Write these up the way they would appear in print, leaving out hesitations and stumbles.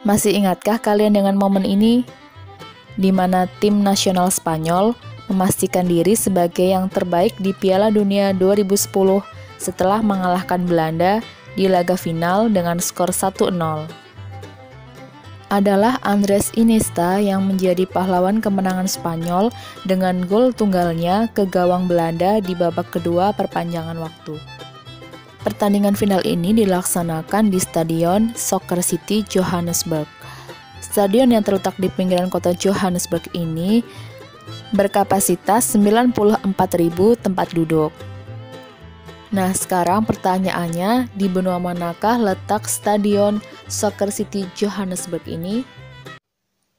Masih ingatkah kalian dengan momen ini? Di mana tim nasional Spanyol memastikan diri sebagai yang terbaik di Piala Dunia 2010 setelah mengalahkan Belanda di laga final dengan skor 1-0. Adalah Andres Iniesta yang menjadi pahlawan kemenangan Spanyol dengan gol tunggalnya ke gawang Belanda di babak kedua perpanjangan waktu. Pertandingan final ini dilaksanakan di Stadion Soccer City Johannesburg. Stadion yang terletak di pinggiran kota Johannesburg ini berkapasitas 94.000 tempat duduk. Nah, sekarang pertanyaannya, di benua manakah letak Stadion Soccer City Johannesburg ini?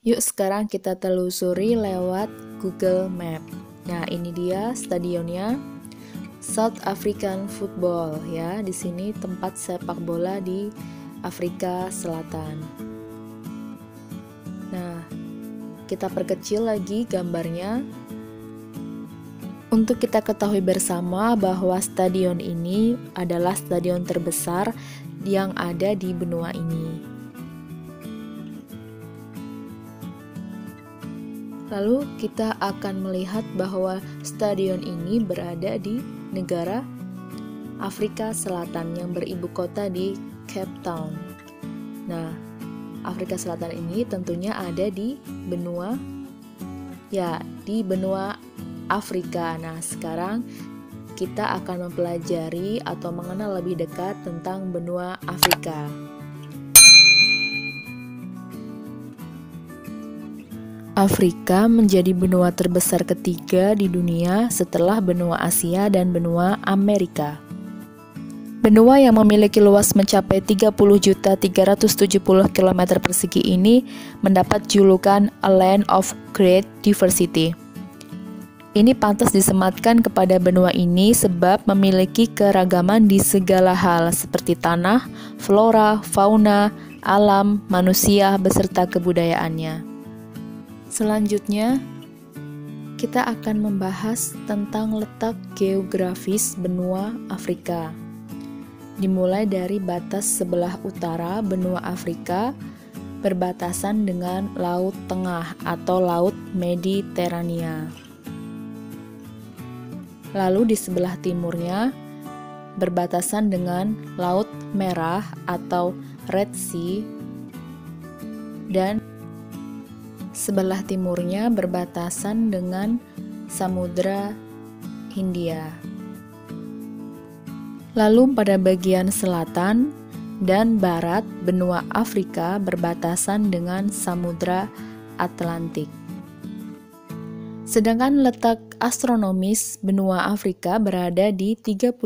Yuk sekarang kita telusuri lewat Google Map. Nah, ini dia stadionnya. South African Football ya, di sini tempat sepak bola di Afrika Selatan. Nah, kita perkecil lagi gambarnya. Untuk kita ketahui bersama bahwa stadion ini adalah stadion terbesar yang ada di benua ini. Lalu kita akan melihat bahwa stadion ini berada di negara Afrika Selatan yang beribu kota di Cape Town. Nah, Afrika Selatan ini tentunya ada di benua Afrika. Nah, sekarang kita akan mempelajari atau mengenal lebih dekat tentang benua Afrika. Afrika menjadi benua terbesar ketiga di dunia setelah benua Asia dan benua Amerika. Benua yang memiliki luas mencapai 30.370 km persegi ini mendapat julukan A Land of Great Diversity. Ini pantas disematkan kepada benua ini sebab memiliki keragaman di segala hal seperti tanah, flora, fauna, alam, manusia, beserta kebudayaannya. Selanjutnya, kita akan membahas tentang letak geografis benua Afrika. Dimulai dari batas sebelah utara benua Afrika berbatasan dengan Laut Tengah atau Laut Mediterania. Lalu di sebelah timurnya berbatasan dengan Laut Merah atau Red Sea, dan sebelah timurnya berbatasan dengan Samudra Hindia. Lalu pada bagian selatan dan barat benua Afrika berbatasan dengan Samudra Atlantik. Sedangkan letak astronomis benua Afrika berada di 37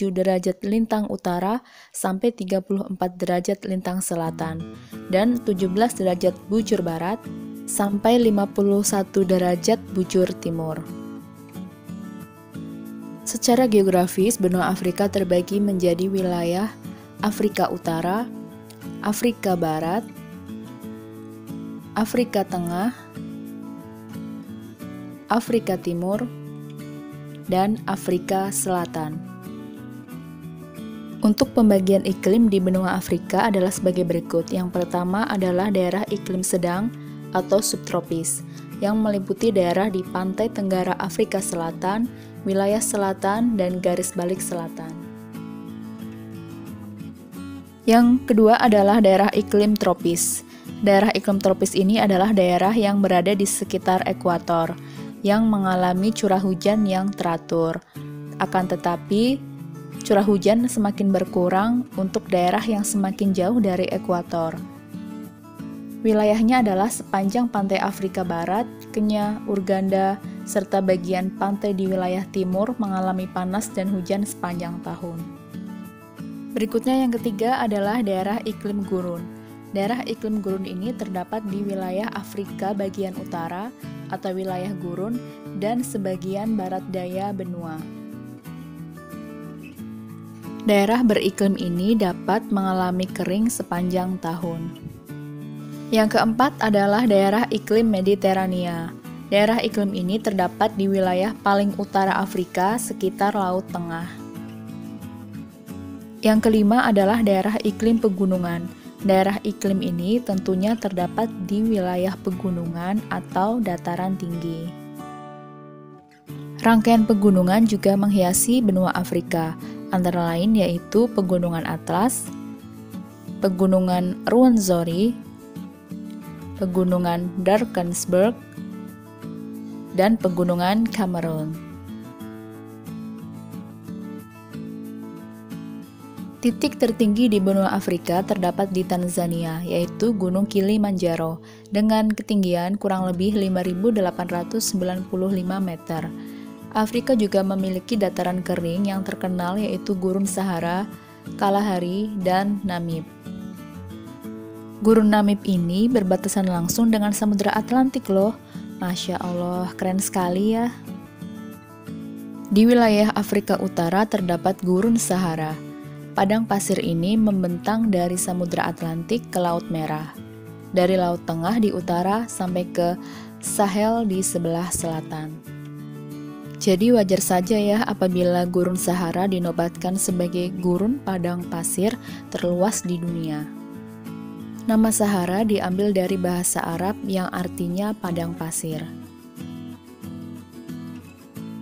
derajat lintang utara sampai 34 derajat lintang selatan dan 17 derajat bujur barat sampai 51 derajat bujur timur. Secara geografis, benua Afrika terbagi menjadi wilayah Afrika Utara, Afrika Barat, Afrika Tengah, Afrika Timur, dan Afrika Selatan. Untuk pembagian iklim di benua Afrika adalah sebagai berikut. Yang pertama adalah daerah iklim sedang atau subtropis, yang meliputi daerah di pantai tenggara Afrika Selatan, wilayah selatan, dan garis balik selatan. Yang kedua adalah daerah iklim tropis. Daerah iklim tropis ini adalah daerah yang berada di sekitar ekuator, yang mengalami curah hujan yang teratur. Akan tetapi, curah hujan semakin berkurang untuk daerah yang semakin jauh dari ekuator. Wilayahnya adalah sepanjang pantai Afrika Barat, Kenya, Uganda, serta bagian pantai di wilayah timur mengalami panas dan hujan sepanjang tahun. Berikutnya yang ketiga adalah daerah iklim gurun. Daerah iklim gurun ini terdapat di wilayah Afrika bagian utara atau wilayah gurun dan sebagian barat daya benua. Daerah beriklim ini dapat mengalami kering sepanjang tahun. Yang keempat adalah daerah iklim Mediterania. Daerah iklim ini terdapat di wilayah paling utara Afrika sekitar Laut Tengah. Yang kelima adalah daerah iklim pegunungan. Daerah iklim ini tentunya terdapat di wilayah pegunungan atau dataran tinggi. Rangkaian pegunungan juga menghiasi benua Afrika, antara lain yaitu Pegunungan Atlas, Pegunungan Ruwenzori, Pegunungan Drakensberg, dan Pegunungan Cameroon. Titik tertinggi di benua Afrika terdapat di Tanzania, yaitu Gunung Kilimanjaro, dengan ketinggian kurang lebih 5.895 meter. Afrika juga memiliki dataran kering yang terkenal yaitu Gurun Sahara, Kalahari, dan Namib. Gurun Namib ini berbatasan langsung dengan Samudra Atlantik loh. Masya Allah, keren sekali ya. Di wilayah Afrika Utara terdapat Gurun Sahara. Padang pasir ini membentang dari Samudra Atlantik ke Laut Merah, dari Laut Tengah di utara sampai ke Sahel di sebelah selatan. Jadi wajar saja ya apabila Gurun Sahara dinobatkan sebagai gurun padang pasir terluas di dunia. Nama Sahara diambil dari bahasa Arab yang artinya padang pasir.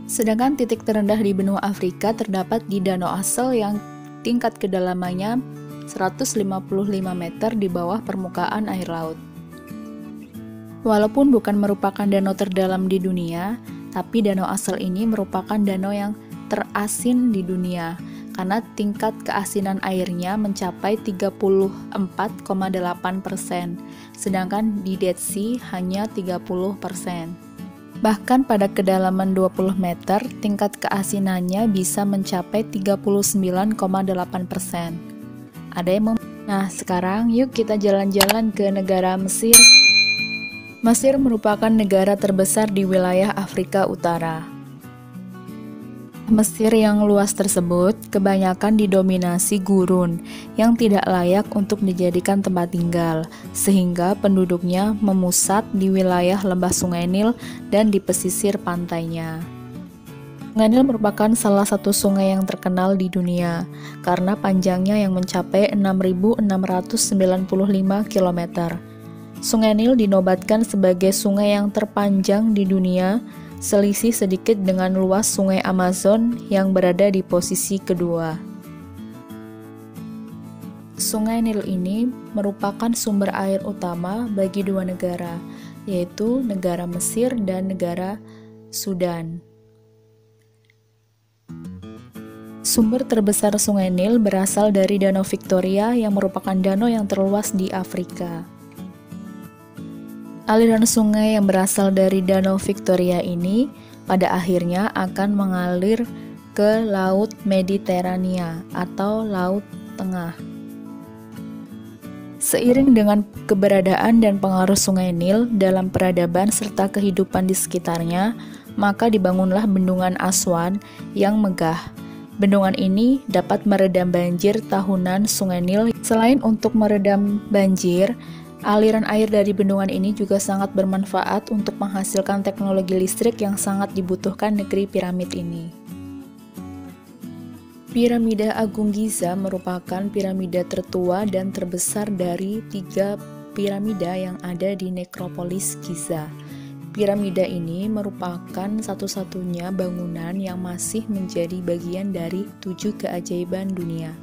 Sedangkan titik terendah di benua Afrika terdapat di Danau Asel yang tingkat kedalamannya 155 meter di bawah permukaan air laut. Walaupun bukan merupakan danau terdalam di dunia, tapi Danau Asel ini merupakan danau yang terasin di dunia karena tingkat keasinan airnya mencapai 34,8%, sedangkan di Dead Sea hanya 30%. Bahkan pada kedalaman 20 meter, tingkat keasinannya bisa mencapai 39,8%. Ada yang Nah, sekarang yuk kita jalan-jalan ke negara Mesir. Mesir merupakan negara terbesar di wilayah Afrika Utara. Mesir yang luas tersebut kebanyakan didominasi gurun yang tidak layak untuk dijadikan tempat tinggal, sehingga penduduknya memusat di wilayah lembah Sungai Nil dan di pesisir pantainya. Sungai Nil merupakan salah satu sungai yang terkenal di dunia karena panjangnya yang mencapai 6.695 km. Sungai Nil dinobatkan sebagai sungai yang terpanjang di dunia, selisih sedikit dengan luas Sungai Amazon yang berada di posisi kedua. Sungai Nil ini merupakan sumber air utama bagi dua negara, yaitu negara Mesir dan negara Sudan. Sumber terbesar Sungai Nil berasal dari Danau Victoria yang merupakan danau yang terluas di Afrika. Aliran sungai yang berasal dari Danau Victoria ini pada akhirnya akan mengalir ke Laut Mediterania atau Laut Tengah. Seiring dengan keberadaan dan pengaruh Sungai Nil dalam peradaban serta kehidupan di sekitarnya, maka dibangunlah Bendungan Aswan yang megah. Bendungan ini dapat meredam banjir tahunan Sungai Nil. Selain untuk meredam banjir, aliran air dari bendungan ini juga sangat bermanfaat untuk menghasilkan teknologi listrik yang sangat dibutuhkan negeri piramid ini. Piramida Agung Giza merupakan piramida tertua dan terbesar dari 3 piramida yang ada di nekropolis Giza. Piramida ini merupakan satu-satunya bangunan yang masih menjadi bagian dari 7 keajaiban dunia.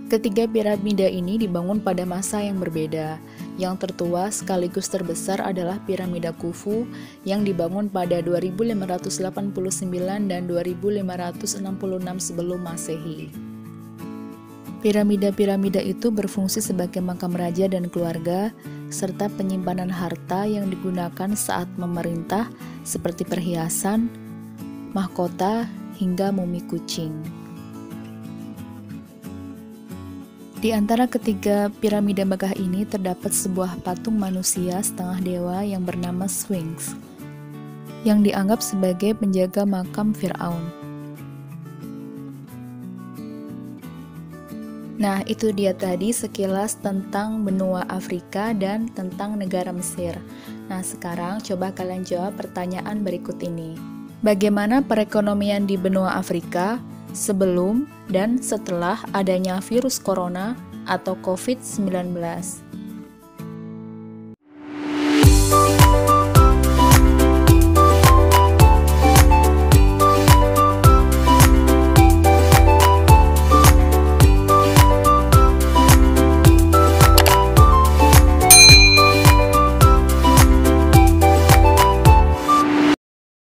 Ketiga piramida ini dibangun pada masa yang berbeda. Yang tertua sekaligus terbesar adalah piramida Khufu yang dibangun pada 2589 dan 2566 sebelum Masehi. Piramida-piramida itu berfungsi sebagai makam raja dan keluarga, serta penyimpanan harta yang digunakan saat memerintah seperti perhiasan, mahkota, hingga mumi kucing. Di antara ketiga piramida megah ini terdapat sebuah patung manusia setengah dewa yang bernama Sphinx, yang dianggap sebagai penjaga makam Firaun. Nah, itu dia tadi sekilas tentang benua Afrika dan tentang negara Mesir. Nah, sekarang coba kalian jawab pertanyaan berikut ini. Bagaimana perekonomian di benua Afrika sebelum dan setelah adanya virus corona atau COVID-19?